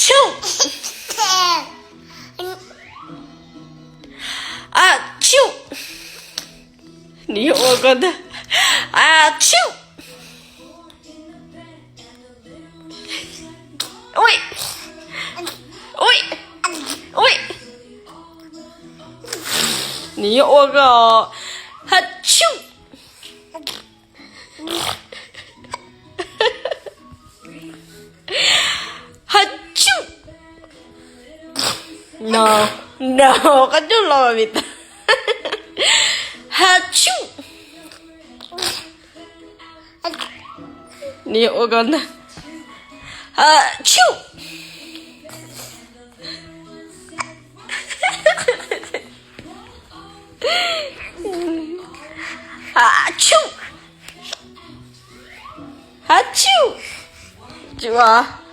아츄! 아츄! 你我觉得아츄! 오이! 오이! 오이! 你我个아츄! 하츄! No, no, kan du lova mitt. 하츄! Ni ogon. 하츄! 하츄! 하츄! 좋아.